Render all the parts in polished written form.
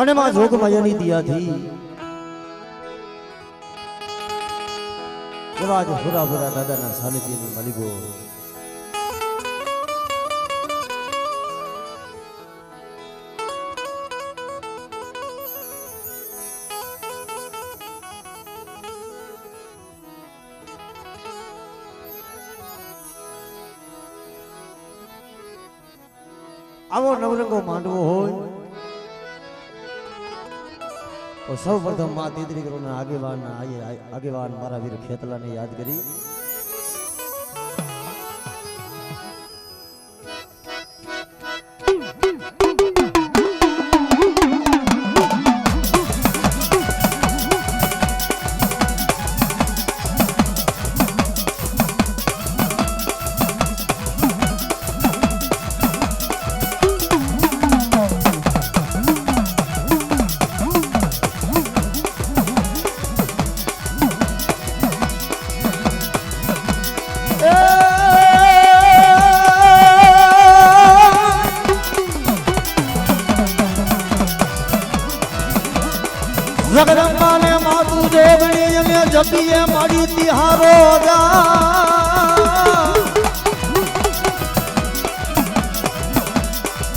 અને માં જોગમાયાની દિયાથી એવા જ ભૂરા ભૂરા દાદાના સાનિધ્યની માલિકો આવો નવરંગો માંડવો હોય તો સૌ પ્રથમ માં તેત્રી કરોડના આગેવાન મારા વીર ખેતલાને યાદ કરી जगदम्बा ने मातु देवनी में जपिए मारी तिहारो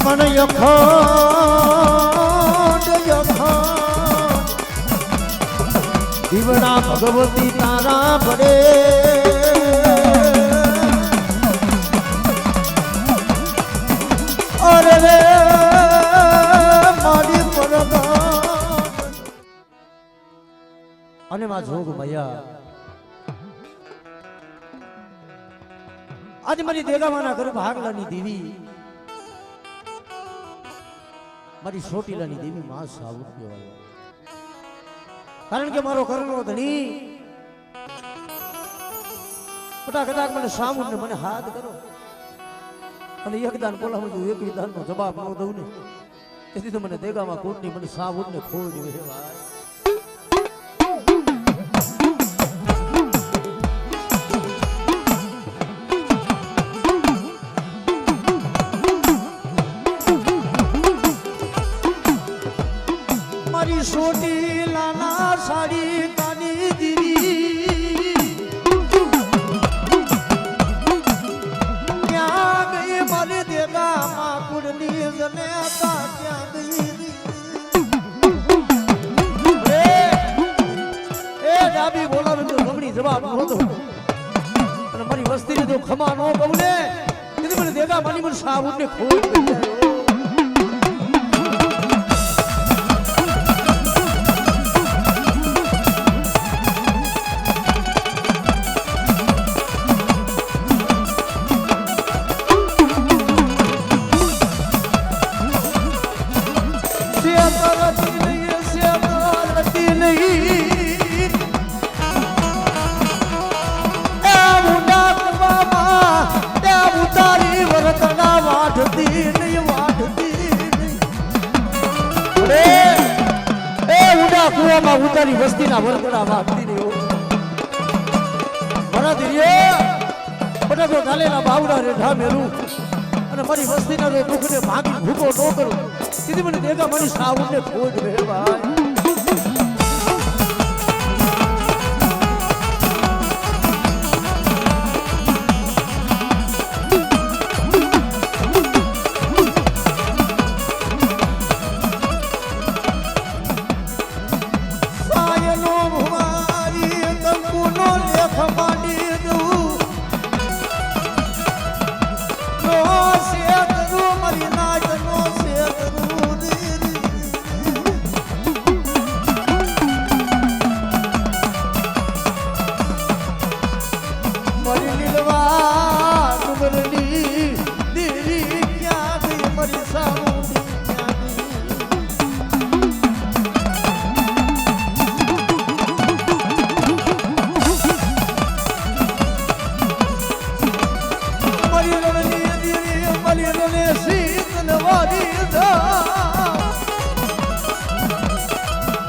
मन यखंड दीवना भगवती तारा पड़े अरे रे मारी परगा અને માં જોગ મૈયા આજ મારી દેગામાના ઘર ભાગલાની દેવી મારી સોટીલાની દેવી માં સાવુ કહેવાય કારણ કે મારો કરનો ધણી કદાચ મને સામું ને મને હાથ કરો અને એક દાન બોલાવું છું એક દાનનો જવાબ ન દઉં ને તેથી તો મને દેગામાં કોટની મને સાવુ ને ખોડ ભાઈ छोटी लाना साड़ी कानी दीदी क्या गई मारे देगा माँ कुड़नी जने आता क्या गई ए डाबी बोला तो गमनी जवाब हो तो અને મારી વસ્તીને તો ખમા નો કહું ને તેથી મને દેગા માની મને સાબુત ને ખોટ પડી જાય ઉતારી વસ્તીના વરકડા વાગતી રહ્યો મારા ધીરે બટાકો ઢાલેલા બાવડા રેઠા મેલું અને મારી વસ્તીના જો દુઃખને ભાગી ભૂકો ન કરું તેથી મને દેગા મારી સાવને ખોજ રે ભાઈ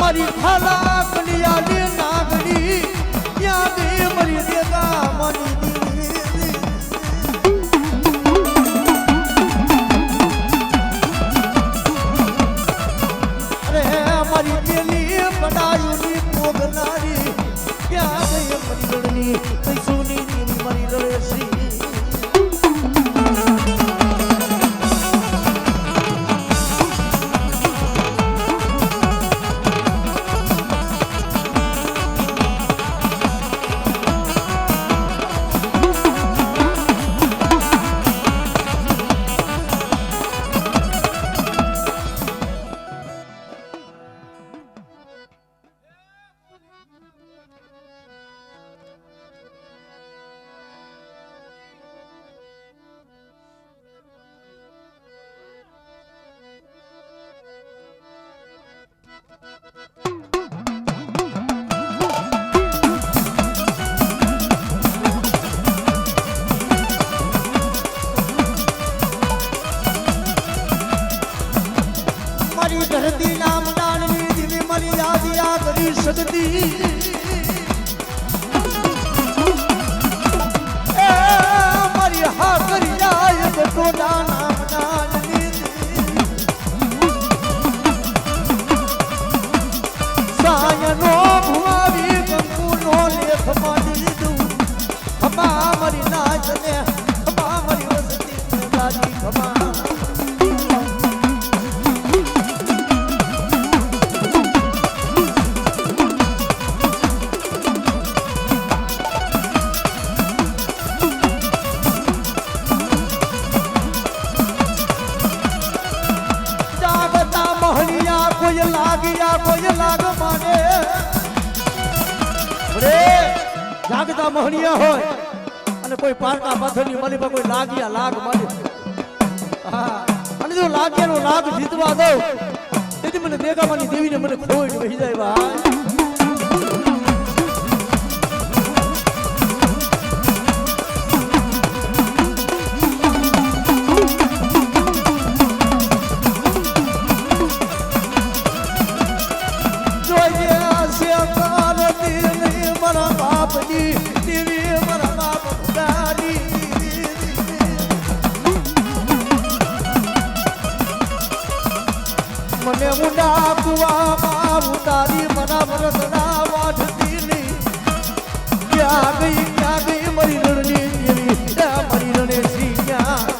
મારી ખાલા કલિયાની નાગણી ત્યાં ગઈ મરી દેગા માની અરે ધરતી નામ દાનની દિવી મળી યાદિયા કરી શકતી એ મારી હા કરી જાય ટોટા નામ દાનની સાયનો ભુવાવી કંકુનો લેખ માંડી દઉં ખમા મારી નાચને ખમા મારી વસતી દાદી ખમા કોઈ લાગિયા કોઈ લાગ માને રે જાગતા મહણિયા હોય અને કોઈ પારકા પાથરની મળી પર કોઈ લાગિયા લાગ માને હા અને જો લાગિયાનો લાગ જીતવા દઉં તેથી મને દેગામાની દેવીને મને ખોઈ વહી જાય ભાઈ મને ઊંડા કુવામાં ઉતારી મના વરસના વાઢતી નહીં ક્યાં ગઈ મરી રણની દેવી ત્યાં મરી રણે શ્રી ક્યાં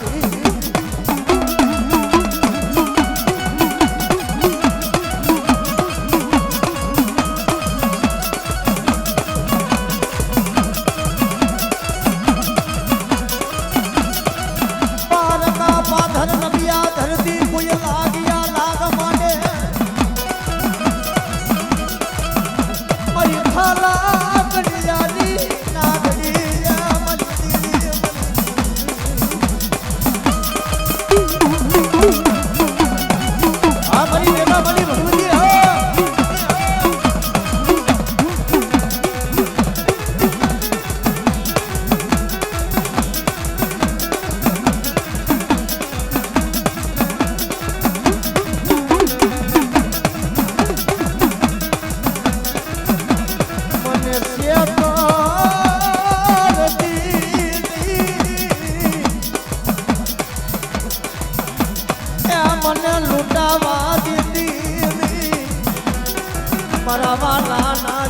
પારકા પાધર નબિયા ધરતી કોઈ લાગિયા લાગ માને મારી ખાલા કડિયાની નાગડિયા મલતી આ મારી બેગા મારી ભગવતી લૂટાવા દીધી મારા વાલા ના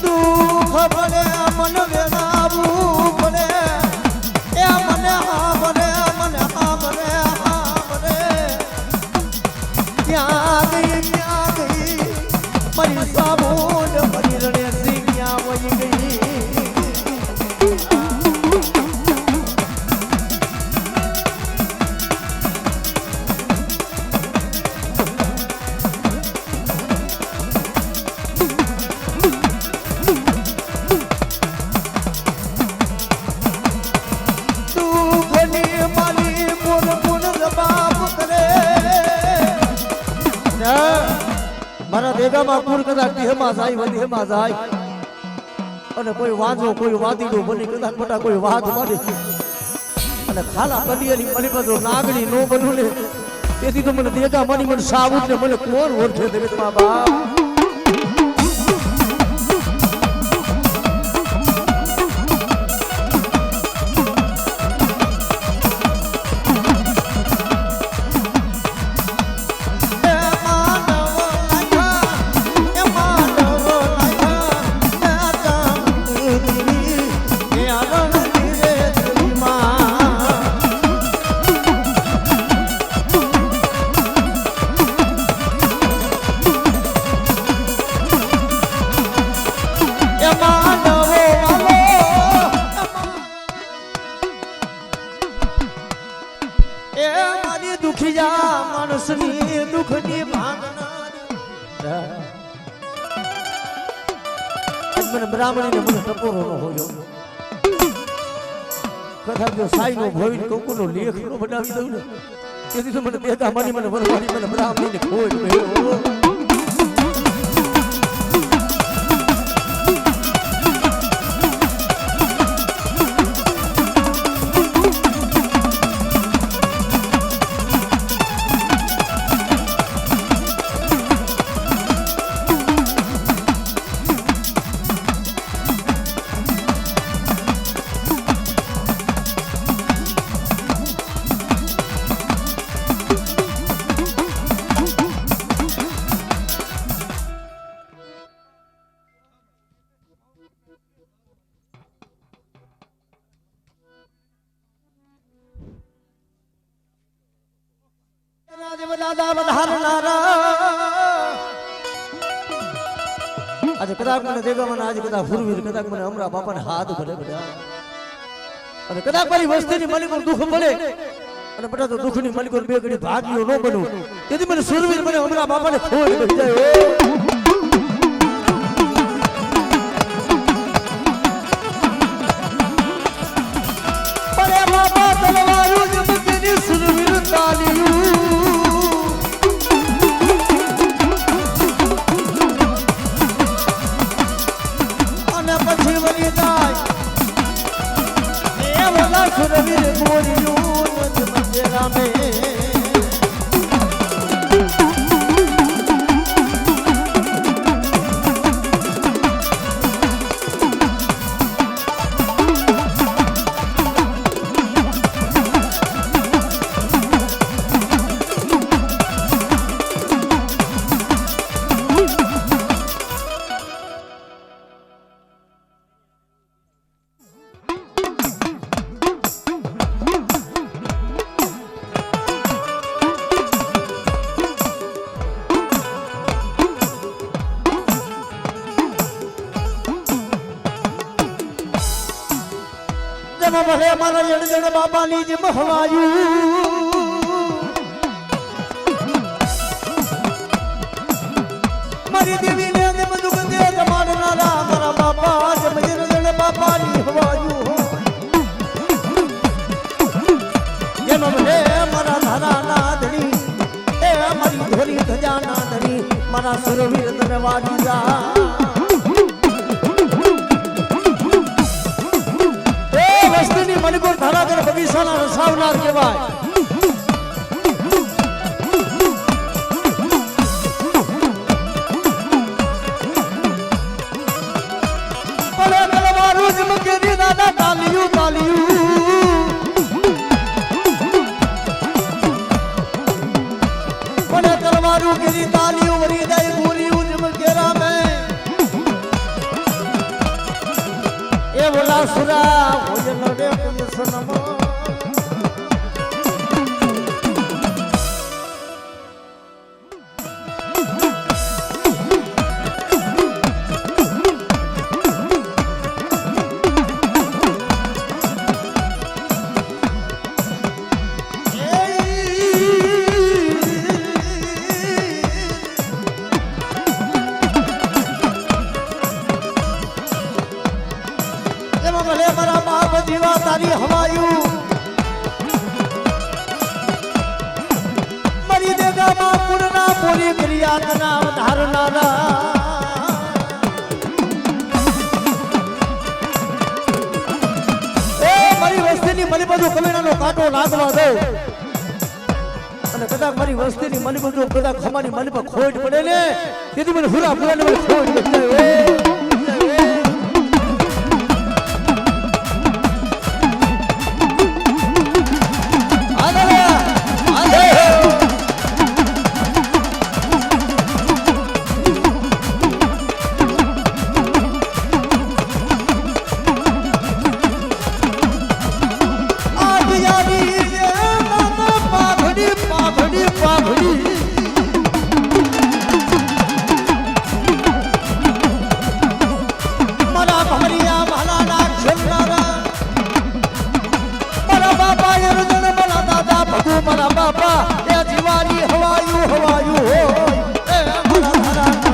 દુઃખ ભલે મન વેરાવું ભલે મારી સાબુન મારી રણે સિંગ્યા વહી ગઈ મારા દેગામાં પૂર કદાચ દેહમાં જાય વધેમાં જાય અને કોઈ વાંજો કોઈ વાદીડો બની કદાચ મોટા કોઈ વાદ બને અને ખાલા કડિયાની મની બધો નાગણી નો બનું ને તેથી તો મને દેગામાની મને સાબુત ને મને કોણ ઓળખે દેવતમાં બાપ દુખિયા માણસની દુખની ભાંગના મને બ્રાહ્મણીને મને ટપોરો ન હોયો કથા જો સાઈ નો ભોઈ કંકુ નો લેખ નો બનાવી દઉં ને તેથી તો મને દેગા માની મને વરવાડી મને બ્રાહ્મણી ને ખોટ ભેળો આજે કદાચ મને દેગા મને આજે કદાચ હુરવીર કદાચ મને અમરા બાપાને હાથ ભલે બધા અને કદાચ મારી વસ્તીની માલિકો દુઃખ પડે અને બધા તો દુઃખની માલિકો બે ઘડી ભાગ્યો ન બનું તેથી મને સુરવીર મને અમરા બાપાને ખોટ પડી જાય અરે બાપા તલવારું જ મુકેની સુરવીર તાલિયું સુરવીર મોરિયું નજ મંદિરા મે ભલે મારા જણ બાબાની જેમ હવાયું મારી દેવીને જેમ દુઃખ દે જમાડનારા મારા બાપા જેમ જણ બાબાની હવાયું જેમ ભલે મારા ધારાના ધણી એ મારી ધોરી ધજાના ધણી મારા સુરવીર તને વાડી જા મણિપુર ધારાગર બગીચાના રસાવનાર કહેવાય ભલે તલવારું જ મુકેલી દાદા તાલિયું તાલિયું ભલે તલવારું કેરી તાલિયું વરી દઈ પૂરી જ મુકેરા મે એ બોલા સુરા ભોજન રે સનમ ભલે મારા બાપ દીવા તારી હવાયું મરી દેગામાં પૂર્ણા પૂરી ક્રિયાના ધારનારા એ મારી વસ્તીની મની બધું કમેણાનો કાંટો લાગવા દો અને કદાચ મારી વસ્તીની મની બધું કદાચ ખમાની મની પર ખોટ પડે ને તેથી મને હુરા પૂરાને મને ખોટ પડી જાય મારા બાપા એ જીવાની હવાયું હવાયું હોય એ મારા ધારા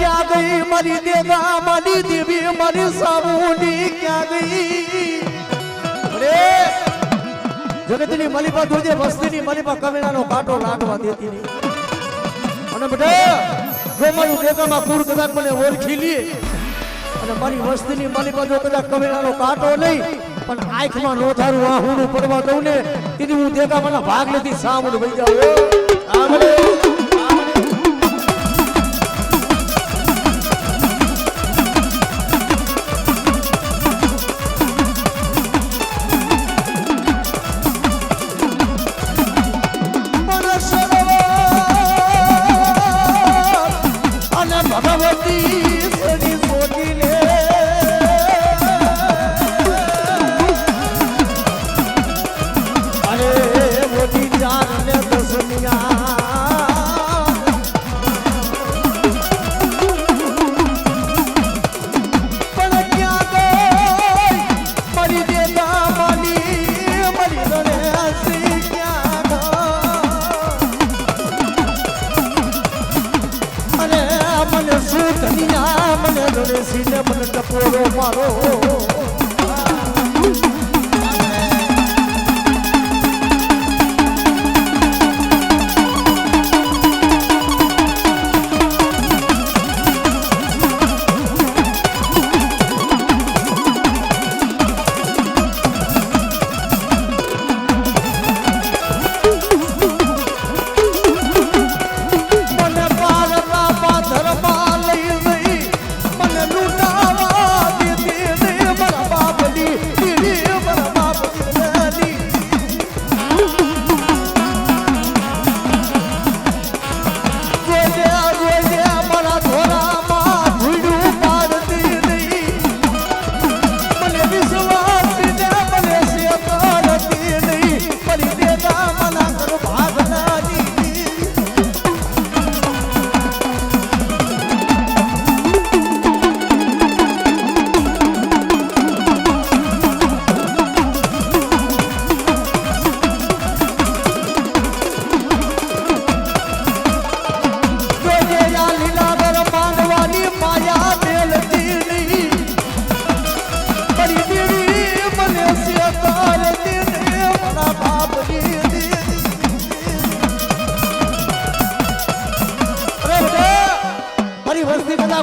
ક્યાં ગઈ મારી દેગા મારી દેવી મારી સાબુની ક્યાં ગઈ અરે જગતની મલિપા દોજે વસ્તીની મલિપા કમેણાનો કાંટો લાગવા દેતી નહીં અને બેટા જો મારું દેગામાં કુર કદાચ મને ઓળખી લે અને મારી વસ્તીની મલિપા જો કદાચ કમેણાનો કાંટો નહીં પણ આંખમાં નો ધારું આહુનું પડવા દઉં ને તેથી હું દેગામાંના ભાગ લેતી સામું વહી જાઉં આમરે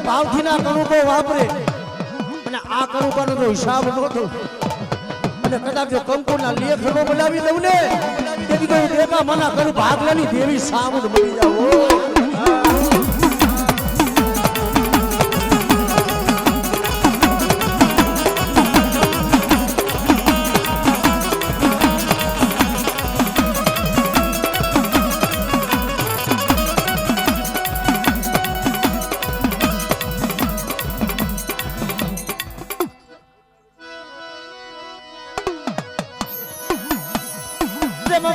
ભાવથી ના કણુકો વાપરે અને આ કણુકાનો જો હિસાબ ન થયો અને કદાચ જો કંકુના લેખ નો બનાવી દઉં ને તેથી તો દેખા મના કરું ભાગલાની દેવી સામુદ મળી જાવ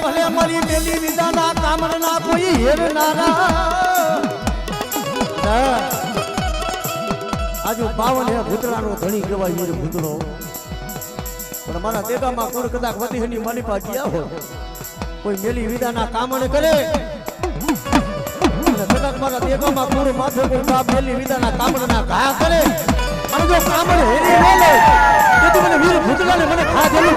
ભલે મળી મેલી વિદાના કામના કોઈ હેરનારા આજુ પાવન હે ભૂતરાનો ધણી કહેવાય એ ભૂતરો પણ મારા દેગામાં કોણ કદાચ વતીની માની પા ગયા હોય કોઈ મેલી વિદાના કામણ કરે અને કદાચ મારા દેગામાં કોણ માથે કોઈ બાપ મેલી વિદાના કામણના ઘા કરે અને જો કામણ હેરી બોલે તો મને વીર ભૂતરાને મને ખા દેલું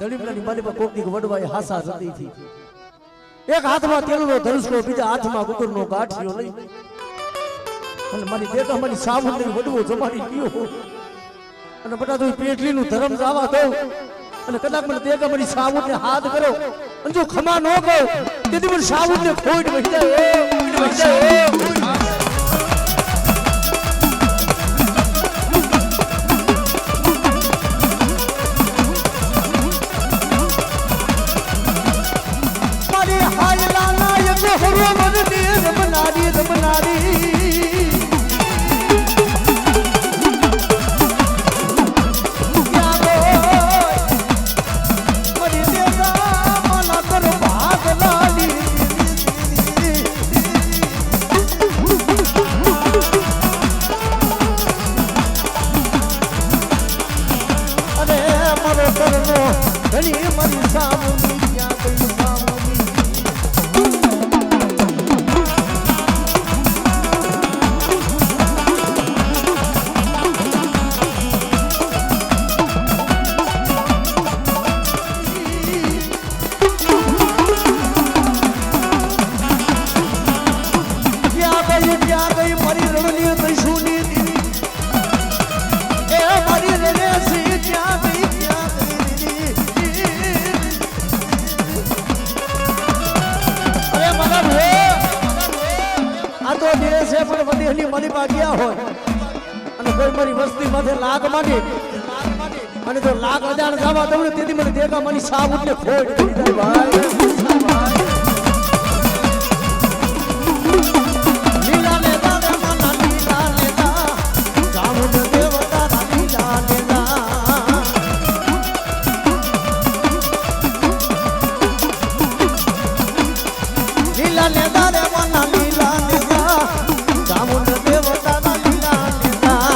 ગલીમડાની માલીમાં કોકની વડવાય હાસા જતી હતી એક હાથમાં તેલનો ધનુષનો બીજા હાથમાં કુકરનો ગાંઠિયો લઈ અને મારી દેખા મારી સામુંદરી વડવો જમાડી ગયો અને બટા તો પેટલીનું ધર્મ જાવા દો અને કદાચ મને દેખા મારી સામુંદને હાથ કરો અને જો ખમા ન કહો તેથી મને સામુંદને ખોટ વહી જાય અને જો લાખ અજાણ જવા દઉં તેથી મને દેખા મારી સાબુને ખોટ કરી ભાઈ લીલા લેતા મના લીલા લેતા જામુન દેવતા લીલા લેતા લીલા લેતા રે મના લીલા લેતા જામુન દેવતા લીલા લેતા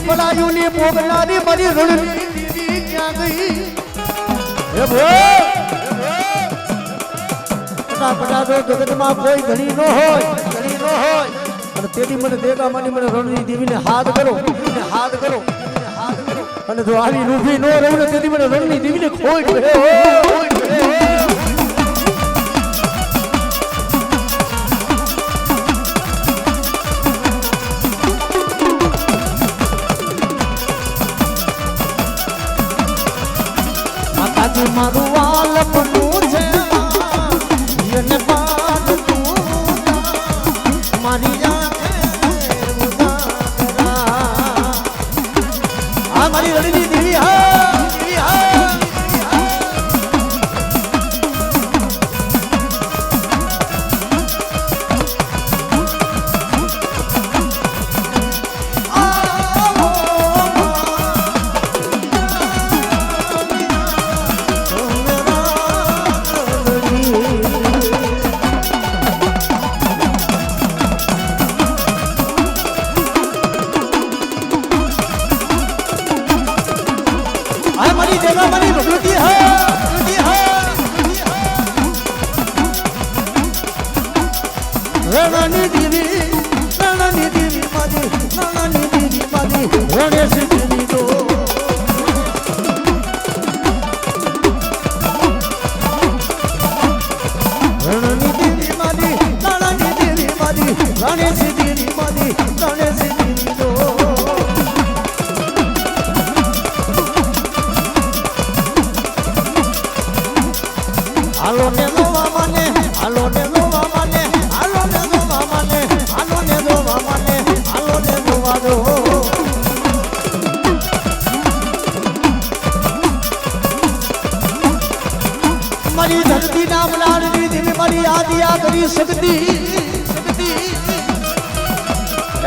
પલાયુની પોગલાની મારી રણની દીદી ક્યાં ગઈ હે પટા તો જગતમાં કોઈ ઘણી ન હોય અને તેથી મને દેખા માની મને રણની દેવીને હાથ કરો અને જો આવી રૂભી ન રહું ને તેથી મને રણની દેવીને ખોટ મારું વાલપનું છે એને પાડ તું મારી આંખે ઉદારા આ મારી રણની દેવી હાલો ને જોવા મને હાલો ને જોવા મને હાલો ને જોવા મને હાલો ને જોવા મને હાલો ને જોવા દો મારી ધરતી નામ લાડની દિલ મારી આદિયા કરી શકતી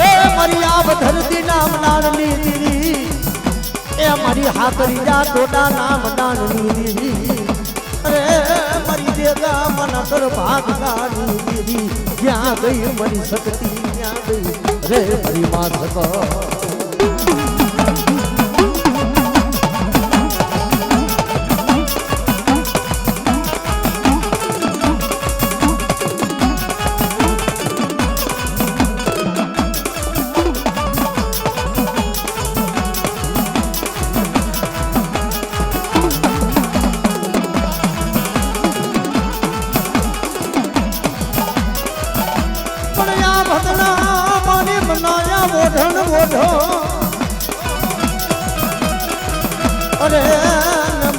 એ મારી આપ ધરતી નામ લાડની દિલ એ મારી હાકરી જા ટોટા નામ દાનની દીદી અરે મારી દેગા મના કર ભાગ દાની દીદી જ્યાં ગઈ મારી શક્તિ ત્યાં ગઈ રે મારી માં સક અરે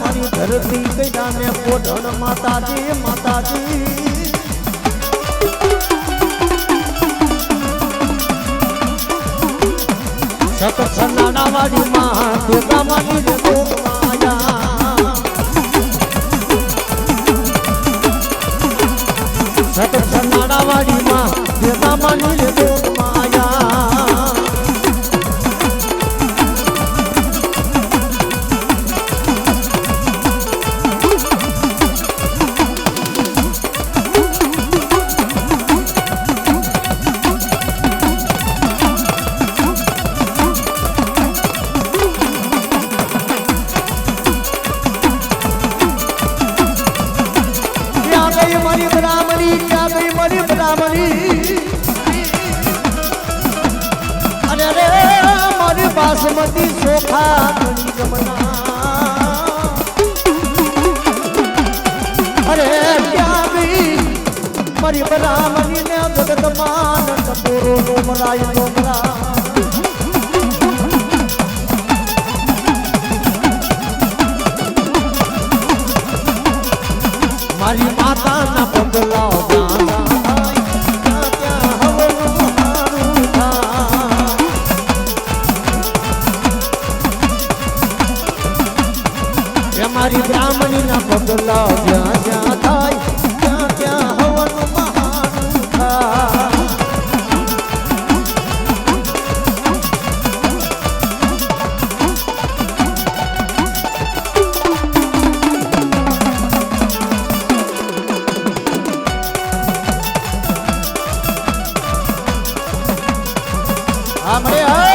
મારી ધરતી કૈડા ને પોઢણ માતાજી માતાજી સતત નાના વાડી માં દેતા માની રે તો માયા સતત નાના વાડી માં દેતા માની રે તો માયા बासमती सोखा घड़ी जमना अरे क्या गई मरी बरामनी ने जगत मान टपोरो डोमराय डोमरा मारी माता ना बदलाव મારી બ્રાહ્મણી ના પગલા જ્યાં જ્યાં થાય ત્યાં ત્યાં હવન મહાનું થાય મળે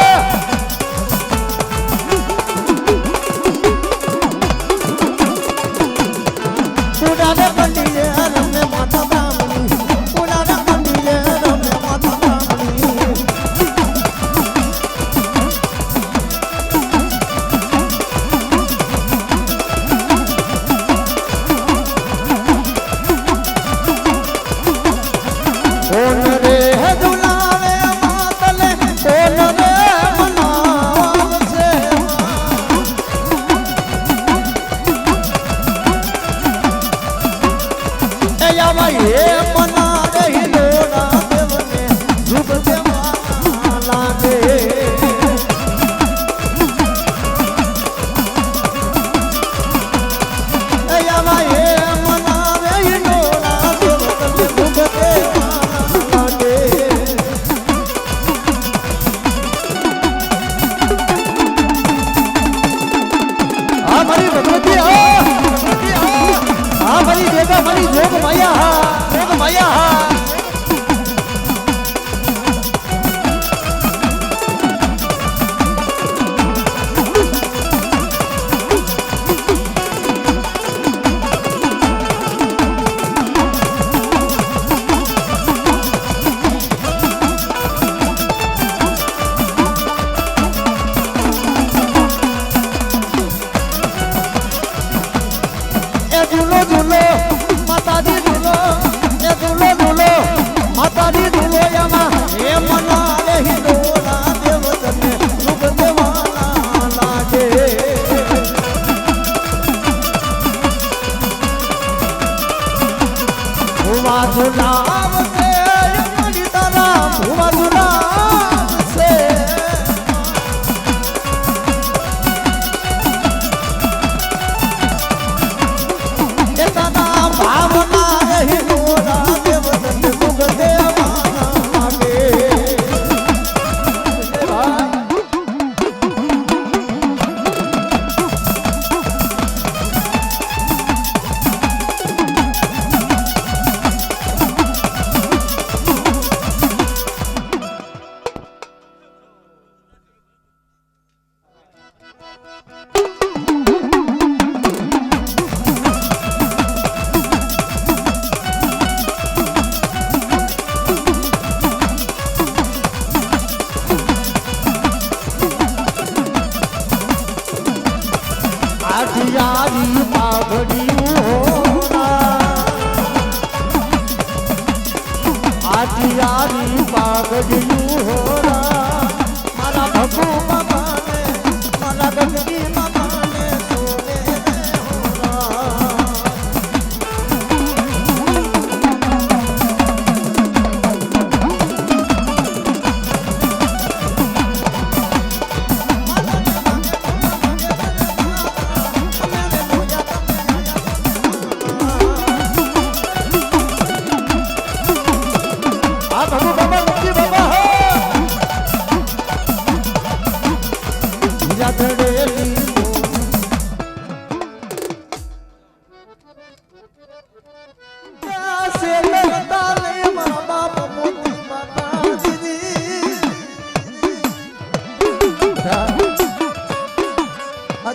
યારી પાઘડિયું આજી યારી પાઘડિયું હોરા મારા ભગુ બાબાને મારા ગગડી બાબાને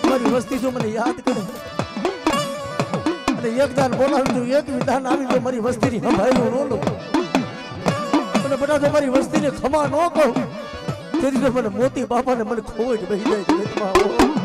સોને વસ્તી જો મને યાદ કરે અને એક દાન બોલાવી દઉં એક વિધાન આવી તો મારી વસ્તીની સંભાળ્યું ન લઉં અને બધા તો મારી વસ્તીને ખમા ન કહું તેથી તો મને મોતી બાપાને મને ખોઈ જ બેસી જાય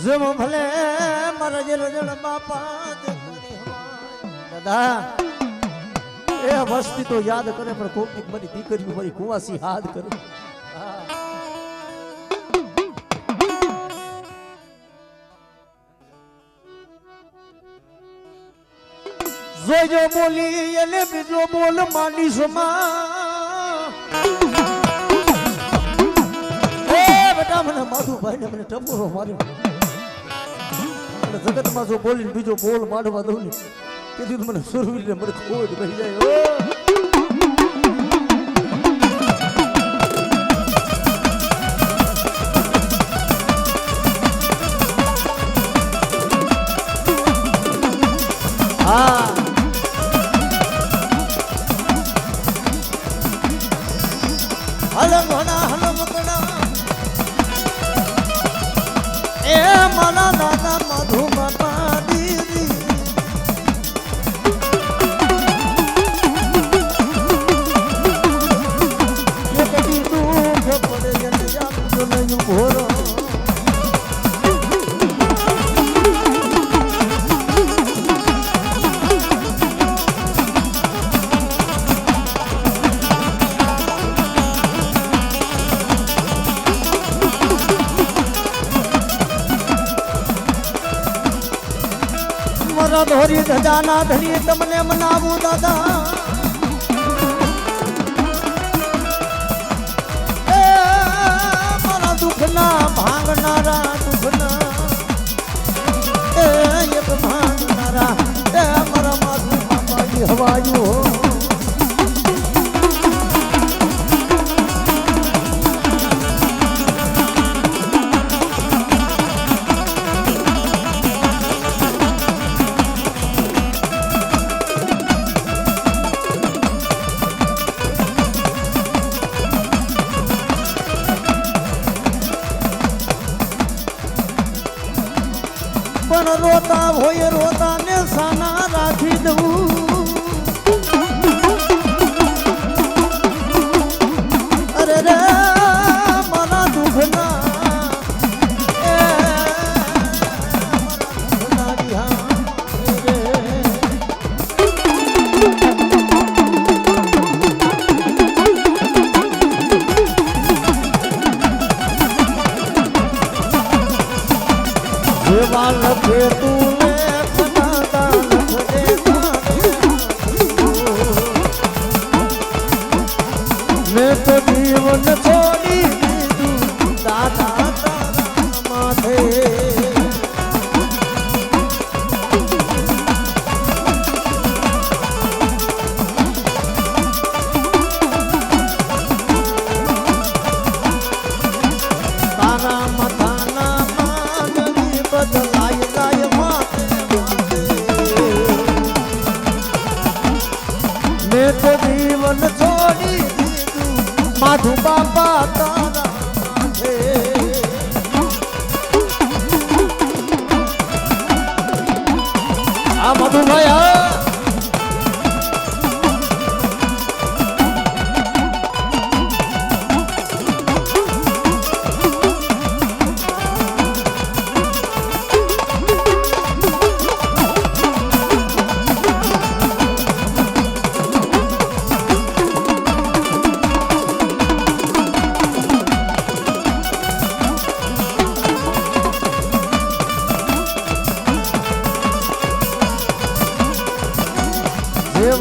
જેમ ભલે મારા જે રજણ બાપા દાદા એ વસ્તી તો યાદ કરે પણ કોક મારી દીકરીઓ મારી કુવાસી યાદ કરે જોજો બોલી એને બીજો બોલ માનીશ બેટા મને માધુભાઈ ને મને ટપોરો માર્યો જગતમાં જો બોલીને બીજો બોલ માંડવા દઉં ને તેથી મને સુરવીર ને મને ખોટ બહી જાય હા હલંગણા હલંગણા એ મારા દાદા મધુ બાપા દીદી એ કદી દુઃખ પડે જન જામ તો નહીં ભોરો ધોરી ધજાના ધણી તમને મનાવું દાદા એ મારા દુઃખના ભાંગનારા દુઃખના એ એક ભાંગનારા એ મારા માથું બાપાજી હવાયું પણ રોતા હોય રોતા ને સાના રાખી દઉં અરે રે મારા દુઃખના લખે તું મેં તો જીવન છોડી દીધું દાદા તારા માથે તારા માથાના માગણી બદલાય જાય માથે મેં તો જીવન છોડી માધુ બાપા તારા માથે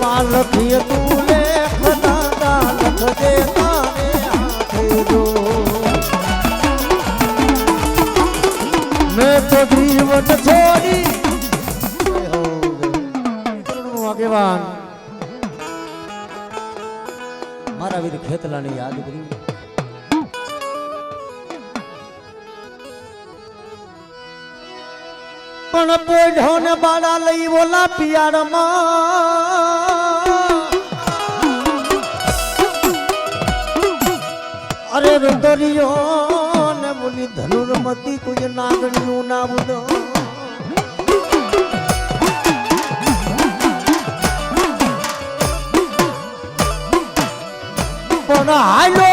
માં લખીએ તું લેખ દાદા લખજે તારે હાથે જો મેં તો જીવન છોડી આગેવાન મારા વીર ખેતલાને યાદ કરી પણ પોઢો ને બાળા લઈ ઓલા પિયારમાં અરે રુદરિયો ને બોલી ધનુર્મતી કોઈ નાગણીયું ના બોલો પણ હાલો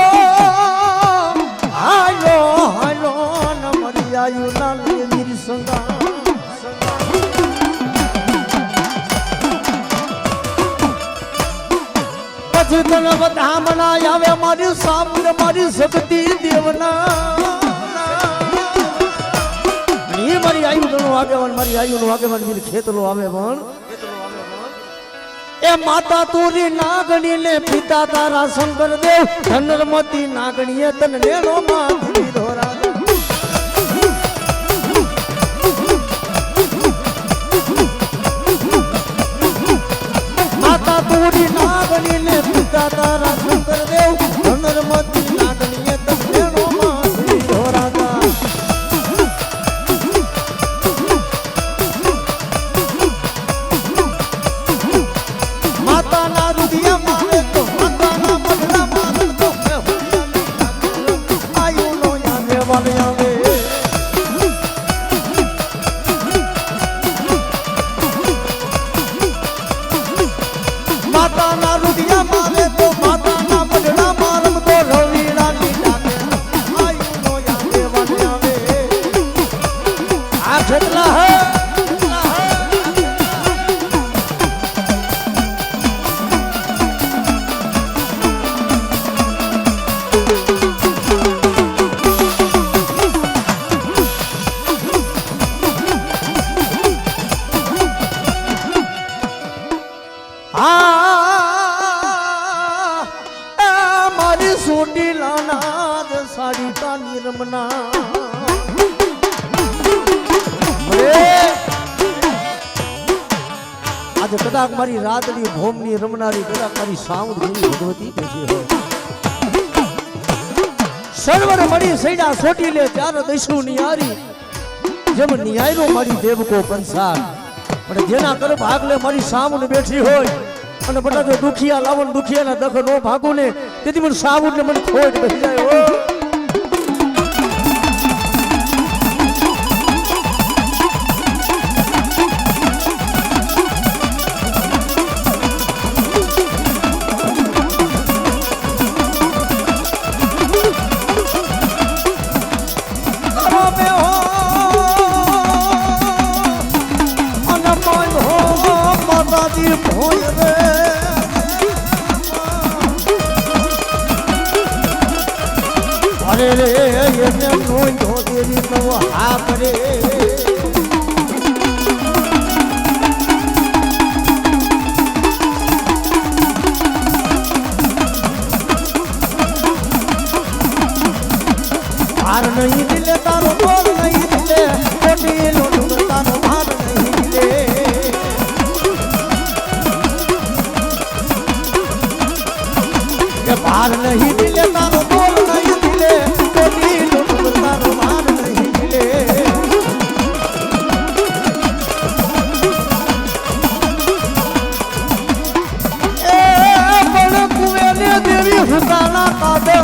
હાલો હાલો ન મરી આયુ ના વીર સંગા પછી તને બધા મનાય આવે મારી સામુર મારી શક્તિ દેવના મારી આયુનું આગેવાન મારી આયુનું આગેવાન વીર ખેતલો આવે પણ એ માતા તુરી નાગણી ને પિતા તારા શંકર દેવ ધનરમતી નાગણીએ તને નેનો માં દીધો રાજા માતા તુરી નાગણી ને પિતા તારા શંકર દેવ ધનરમતી નાગણીએ તને નેનો માં દીધો રાજા માતાના રુદિયા મારે તો માતાના મગડા મારે તો આયુ નો યાદે વાલે આવે માતાના રુદિયા મારે તો માતાના મગડા મારમ તો રવિરાની ડાકે આયુ નો યાદે વાલે આવે આ કેટલા હે મારી સોટી લાનાદ સાડી તાની રમના આજે કદાચ મારી રાતની ભોમની રમનારી કદાચ મારી સાઉન્ડ જેવી ભગવતી બેઠી હોય સર્વર મળી સૈડા સોટી લે ત્યારે દઈશું નિયારી જેમ નિયાયનો મારી દેવકો કંસાર પણ જેના કર ભાગલે મારી સામું બેઠી હોય અને બધા જો દુખિયા લાવણ દુખિયાના દખ નો ભાગું ને તેથી મને સામું ને મને ખોટ બેસી જાય હો અરે રે એને નોંધો દેરી તો હા કરે ભાર નહીં દિલે તારો બોલ નહીં દિલે કોટી લોટું તારો ભાર નહીં દિલે કે ભાર નહીં દિલે તારો બોલ નહીં દિલે કોટી લોટું તારો ભાર નહીં દિલે એ પણ કુવેને દેવી હુકાના કાદો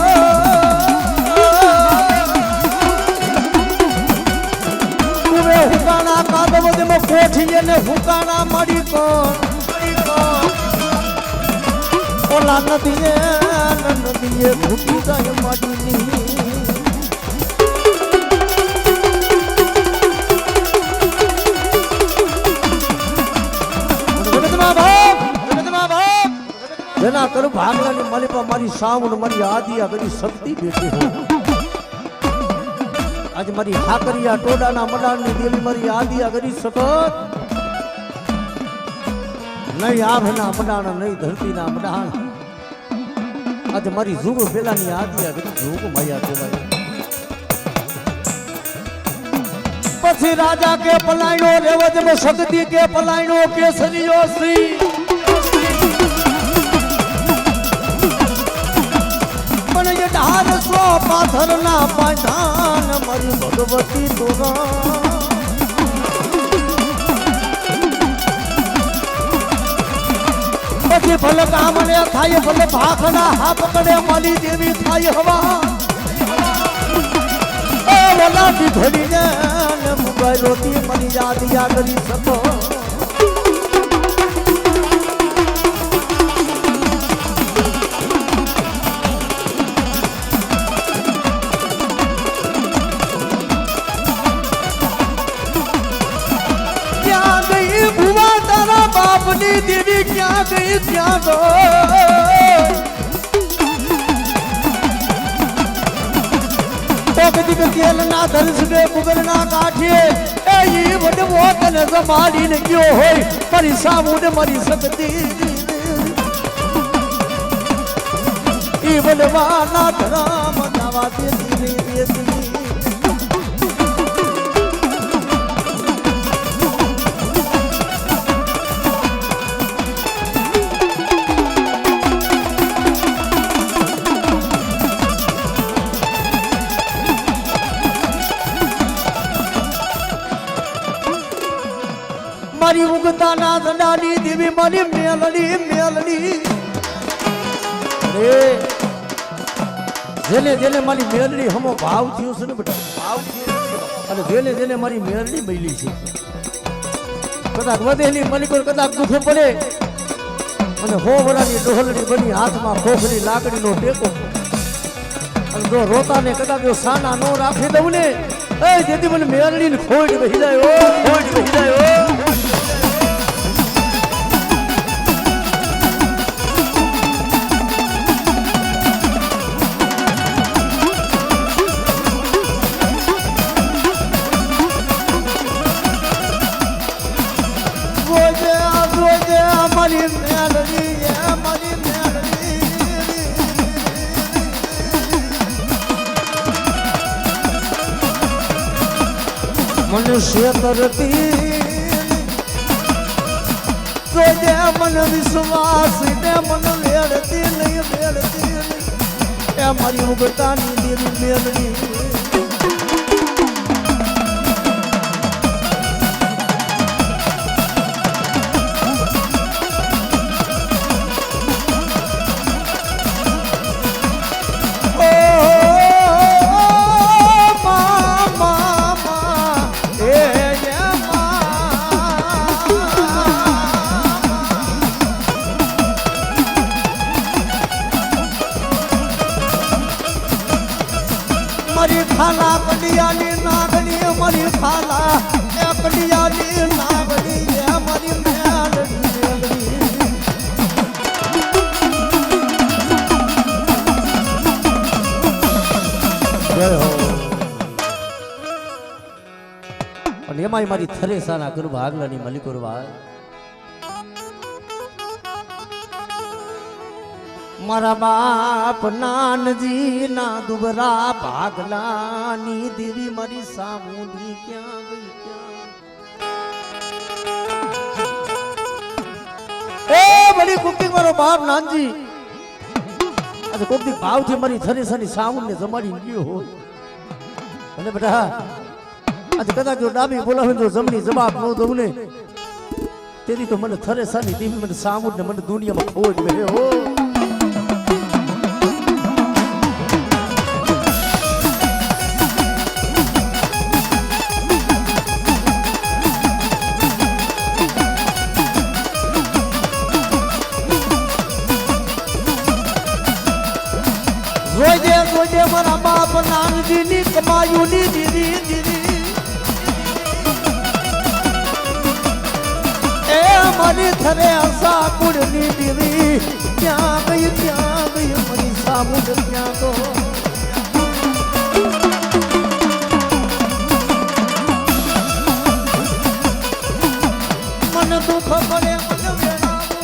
હુકાના કાદવ દેમો કોઠીએ ને હુકાના મળી કોણ ઓલા નદીએ ઘૂટી જાય મડીની જેના કરું ભાગલાની મારી પર મારી સાવન મારી આદિયા બધી શક્તિ બેઠી હોય आज मारी हाकरिया टोडाना मडानी देवी मारी आदिया गरी सकत નહીં આભના મડાણ નહીં ધરતીના મડાણ આજે મારી જુગ પેલાની આદિયા બધી જુગ માયા કહેવાય પછી રાજા કે પલાયણો રેવજમાં શક્તિ કે પલાયણો કેસરીયો શ્રી મને એ ઢાર સો પાથરના પાઠાન મારી ભગવતી તોરા પછી ભલે કામણે થાય ભલે ભાખના હા પકડે માલી દેવી થાય હવા ઓલાથી ધડીને મુગાઈ રોટી મારી યાદ યા કરી શકો ક્યાં ગઈ ભુવા તારા બાપની દેવી ક્યાં ગઈ ક્યાં ગઈ તેલ ના ધરસડે મુગર ના કાઠીએ એ વડવો તને જમાડીને ગયો હોય મારી સામું ને મારી શક્તિ ઈ વડવા ના ધરામ દાવા દેતી દેતી મારી ઉગતાના દડાની દેવી મારી મેલડી રે જેને જેને મારી મેલડી હમો ભાવ થયો છે ને બેટા ભાવ અને જેને જેને મારી મેલડી મળી છે કદાચ વધેલી મલિકો કદાચ દુઃખ પડે અને હોવરાની ડોહલડી બની હાથમાં ખોખરી લાકડીનો ટેકો અને જો રોતાને કદાચ જો સાના નો રાખી દઉં ને એ જેથી મને મેલડીને ખોટ વહી જાય ખોટ વહી જાય મનુષ્ય તરતી જોજે મન વિશ્વાસ ને મન લેડતી નહીં લેડતી એ મારી ઉગતાની દેવી મેલડી મારી ખાલા કડિયાની નાગણી મારી ખાલા એ કડિયાની નાગણી એ મારી મેલડી જય હો અને એમાંય મારી થરેસાના ગરબા આગલાની મલિકોરવા મારા બાપ નાનજી ના દુબરા ભાગલાની દેવી મારી સામુની ક્યાં ગઈ ક્યાં એ બડી કુકિંગ મારો બાપ નાનજી આજે કોકની ભાવથી મારી થરેસાની સામુને જમાડી ગયો હોય અને બેટા આજે કદાચ જો ડાબી બોલાવે તો જમણી જવાબ ન દઉં ને તેથી તો મને થરેસાની દેવી મને સામુને મને દુનિયામાં ખોજ મળે હો જોજે મારા બાપ નાનજી ની કમાયું ની દીદી એ મારી થરે આશા કુળ ની દીવી ક્યાં ગઈ મારી સામુદ ક્યાં તો મન દુઃખ પડે મને વેણા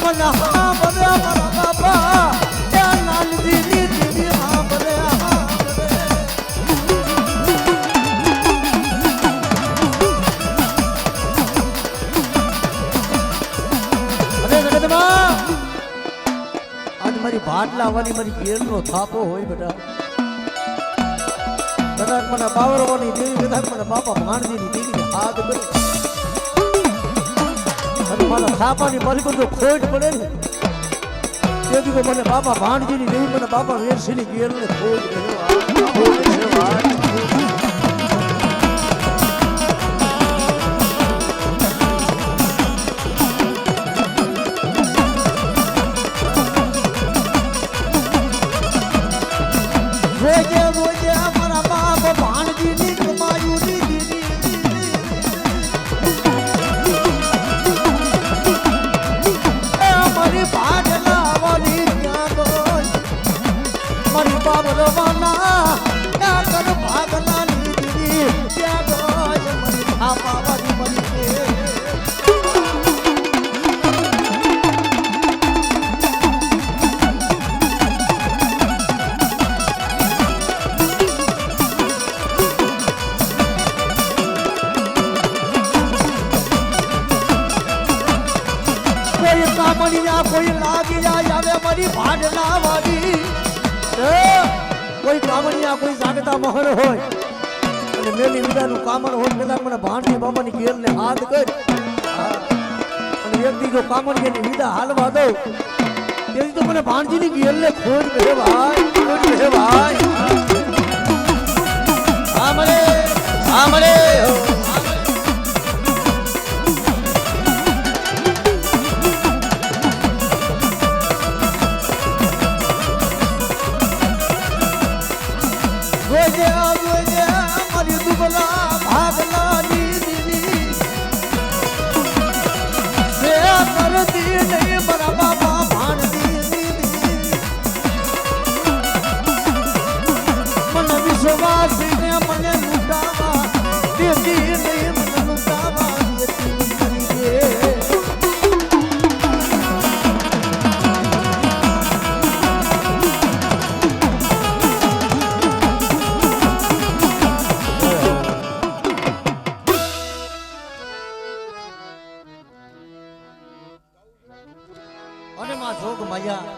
મને હા બરે મારા બાપા એ નાનજી ની દેવી હા બરે મારી ભાટલા વાળી મારી ઘેરનો થાપો હોય બેટા કદાચ મને બાવરવાની દેવી કદાચ મને બાપા ભાણજીની દેવીને હાથ કરે અને મારા થાપાની માલિકો જો ખોટ પડે ને તેથી મને બાપા ભાણજીની દેવી મને બાપા વેરસીની ઘેરને ખોટ કોઈ લાગી જાય આવે મારી ભાડલા વાળી કોઈ કામણિયા કોઈ જાગતા મહર હોય અને મેલી વિદાનું કામણ હોય કદાચ મને ભાણજી બાબાની ઘેરને હાથ કર અને એક દીજો કામણિયાની વિદા હાલવા દઉં તેથી તો મને ભાણજીની ઘેરને ખોટ કહે ભાઈ ખોટ કહે ભાઈ સાંભળે અને માં જોગ માયા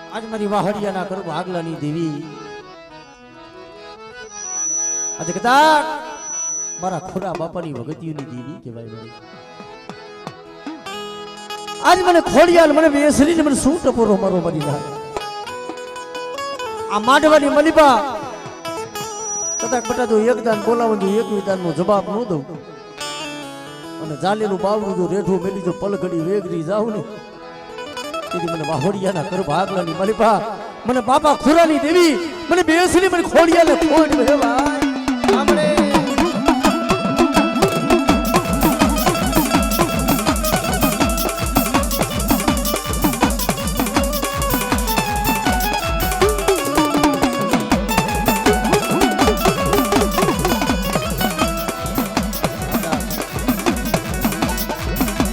આજ મારી વાહડિયાના કરું આગલાની દેવી આજે કદાચ મારા ખોડા બાપાની વગતિયુની દેવી કહેવાય મારી આજ મને ખોડિયાલ મને બેસરીને મને શું ટપોરો મારો મારી ના આ માંડવાની મલીબા કદાચ બટા જો એકદાન બોલાવવાનું એક વિધાનનો જવાબ ન દઉં અને જાલેલું બાવડું જો રેઠું મેલી જો પલઘડી વેગરી જાઉં ને તેથી મને વાહોડિયાના કર ભાગલાની મલીપા મને બાપા ખુરાની દેવી મને બેસરી મને ખોડિયાને ખોડ હે ભાઈ સાંભળે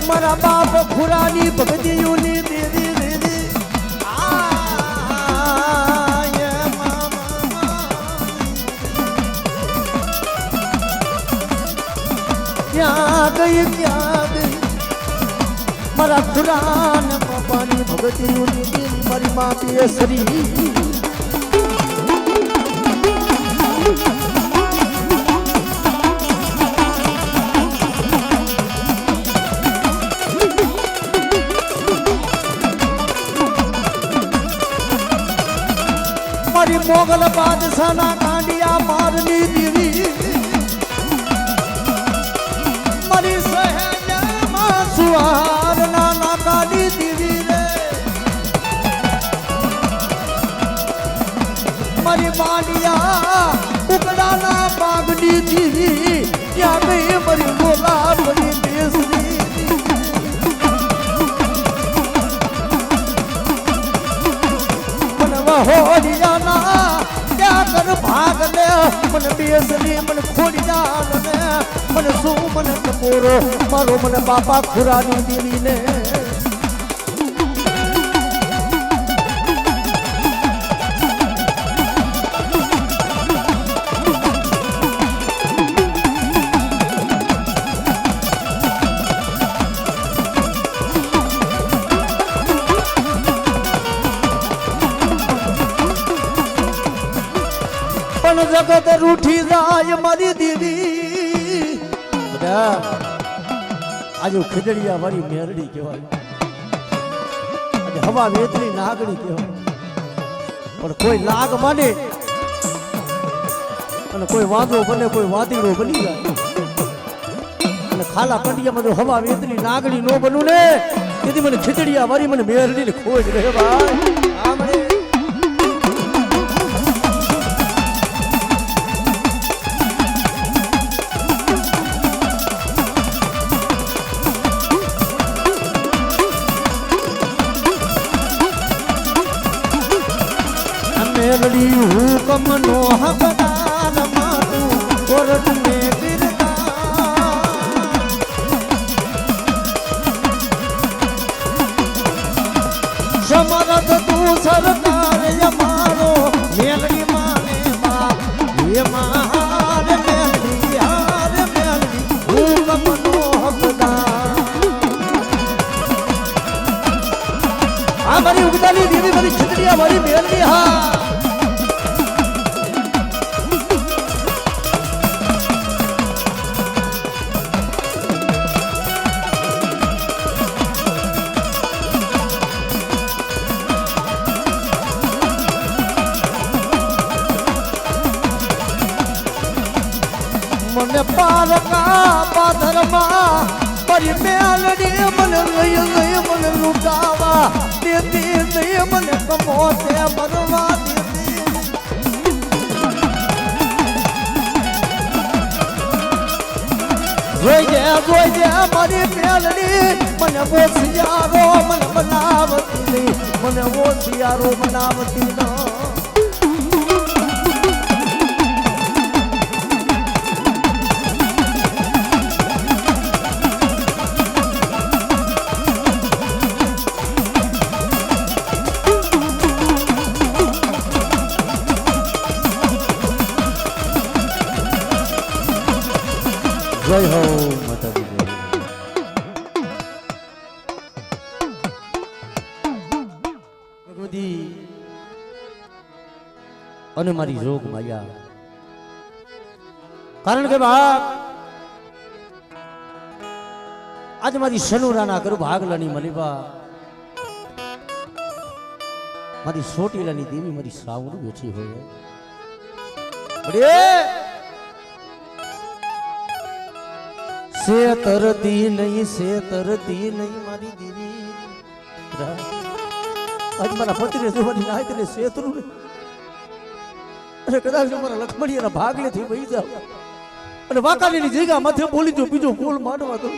મારા બાપ ખુરાની ભગતીઓની દેવી દેવી ક્યાં ગઈ મારા ખુરાન બાપાની ભગતીઓની દેવી મારી મા બેસરી મોગલ બાદશાહના કાંડિયા મારની દેવી મારી સહેજમાં સુહારના નાકાની દેવી રે મારી માંડિયા ઉકડાના બાગની દેવી ત્યાં ગઈ મારી બોલા બની બેસરી હોડિયાના ત્યાં કર ભાગ લે મને બેસલી મને ખોડી જાન ને મને શું મને કપોરો મારો મને બાપા ખુરાની દેવી ને જગત રૂઠી જાય મારી દીદી આજે ખીજડીયા વાળી મેરડી કહેવાય આજે હવા વેતરી નાગણી કહેવાય પણ કોઈ લાગ માને અને કોઈ વાંદો બને કોઈ વાદીડો બની જાય અને ખાલા કંડિયામાં જો હવા વેતરી નાગણી નો બનું ને તેથી મને ખીજડીયા વાળી મને મેરડી ને ખોજ રહે ભાઈ આમણે મેલડી હુકમ નો હકદાર મારું કોરટ ને બિરદા સમરથ તું સરકાર અમારો મેલડી માને બાપ હે મહાર મેલડી હાર મેલડી હુકમ નો હકદાર આ મારી ઉગતાની દેવી મારી ખીચડીયા મારી મેલડી હા મને પારકા પાથરમાં મારી મેલડી મને લઈ લઈ મને લૂંટાવા દેતી નહીં મને કમોતે મરવા દેતી જોઈ મારી મેલડી મને ઓશિયારો મને બનાવતી નહીં મને ઓશિયારો બનાવતી ન જય હો માતાજી ભગવતી અને મારી જોગ માયા કારણ કે બાપ આજ મારી સનુરાના કરું ભાગલાની મલીબા મારી સોટીલાની દેવી મારી સાવરું બેઠી હોય શેતરતી નહીં મારી દીદી આજ મારા પતિને જોવાની ના એટલે શેતરું ને અને કદાચ મારા લખમણીયાના ભાગલેથી વહી જાવ અને વાકાલીની જગ્યા માથે બોલી જો બીજો બોલ માંડવા દો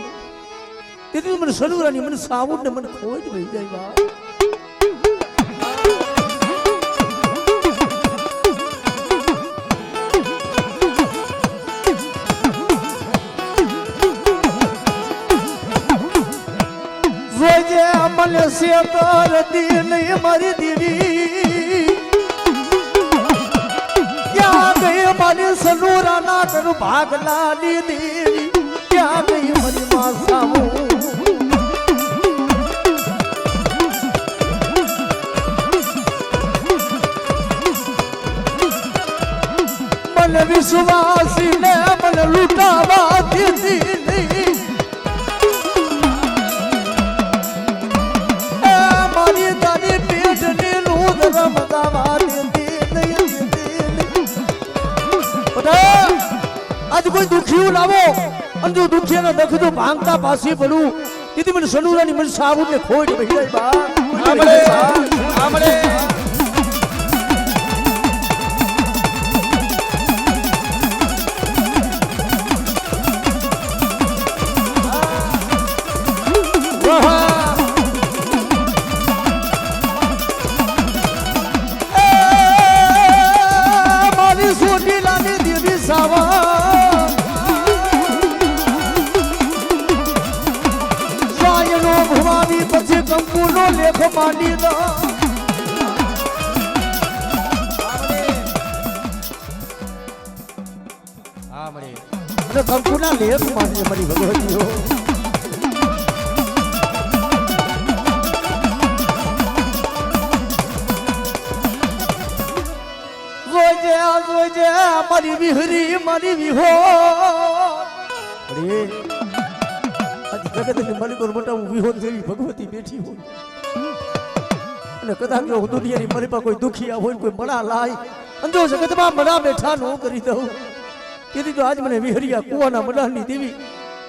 તેથી મને સનુરાની મને સાવડ ને મને ખોજ વહી જાય બા મને શેતરતી નહીં મારી દીદી ક્યાં ગઈ મારી સનુરા ના કરું ભાગલાની દેવી ક્યાં ગઈ મારી માસાઓ મને વિશ્વાસી ને મને લૂંટાવા દીધી નહીં આજ કોઈ દુખિયું લાવો અને જો દુખિયાના દખતું ભાંગતા પાછી પડું તેથી મને સનુરાની મને સાબુત ને ખોટ વહી જાય બા આમળે મારી સોટી લાની સાવા સ્વાયનો ભવાવી પછી કંકુનો લેખ માંડી દો કંકુના લેખ માંડી મારી ભગવતીઓ જોજે મારી વિહરી મારી વિહો અરે આજ જગતની માલિકોર મોટા વિહો જેવી ભગવતી બેઠી હોય અને કદાચ જો દુનિયાની મારી પાસે કોઈ દુખિયા હોય કોઈ મણા લાય અંજો જગતમાં મણા બેઠા નો કરી દઉં કીધી તો આજ મને વિહરિયા કુવાના મડાની દેવી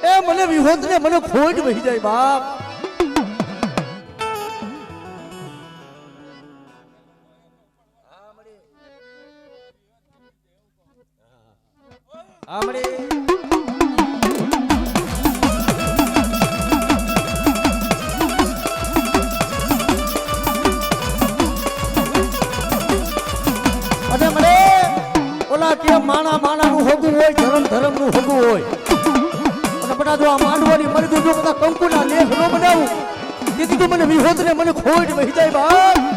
એ મને વિહોત ને મને ખોટ વહી જાય બાપ આમરે અને મને ઓલા કે માણા માણાનું હોગું હોય ધર્મનું હોગું હોય અને બધા જો આ માંડવાની મરી જો બધા કંકુના લેખ ન બનાવું તેથી તો મને વિહોત ને મને ખોટ વહી જાય બાપ